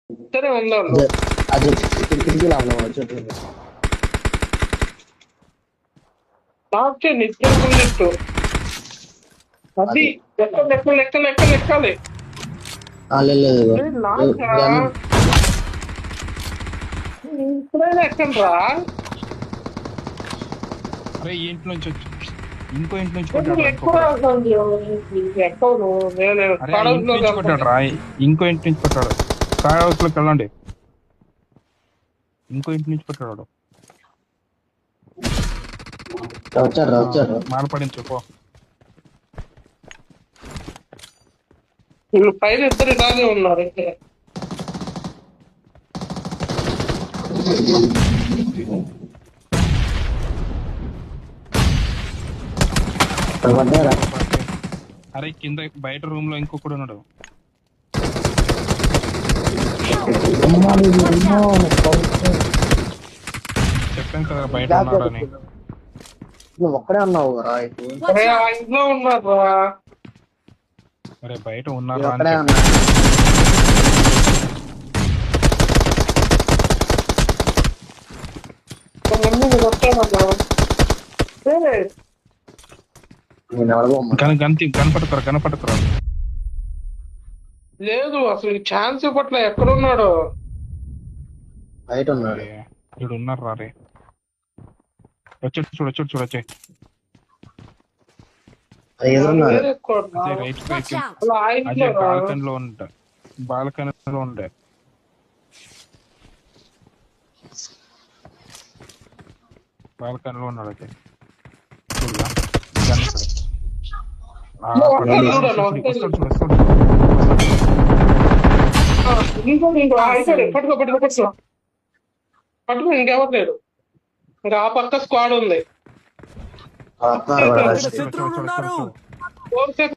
ఇద్దరే ఉన్నారు. అది కిటికీ లోపల వచ్చేట్టు లాస్ట్ నిత్యం బుల్లెట్ అది ఎక్కాలి ఎక్కాలి ఎక్కాలి ఎక్కాలి ఎక్కాలి. లేదు లాగా ఇప్పుడైనా ఎక్కండి రా. అరే ఈ ఇంటి నుంచి వచ్చి ఇంకో ఇంటి నుంచి ఎక్కువ కొట్టాడు ఎక్కవు నేను అరే ఆ ఇంటి నుంచి కొట్టాడు రా. ఇంకో ఇంటి నుంచి కొట్టాడు. కార్ హౌస్ లోకి వెళ్ళండి. ఇంకో ఇంటి నుంచి కొట్టాడు. వచ్చారు మాలపడించు పో. వీళ్ళు పైన ఇద్దరు ఇలాగే ఉన్నారు. అరే కింద బయట రూమ్ లో ఇంకొకడు ఉన్నాడు. చెప్పాను కదా బయట ఉన్నాడని. నువ్వు ఒక్కడే ఉన్నావు రా ఇంట్లో ఉన్నారు రా. అరే బయట ఉన్నారా ఒక్కడే అని ఉన్నా నేను ఎవరికో కనపడుతురా. లేదు అసలు ఛాన్స్ ఇవ్వట్లే. ఎక్కడున్నాడు? బయట ఉన్నాడు. ఇక్కడ ఉన్నారు రా. రే వచ్చాడు చూడు వచ్చాయి. ఎదురున్నాడు. Right Watch out! అజయ్ బాల్కనీలో ఉండే బాల్కనీలో ఉన్నాడు అజయ్. పట్టుకో ఇంకెవరు లేడు. ఇంకా ఆ పక్క స్క్వాడ్ ఉంది. వస్తున్నారు. చూడు.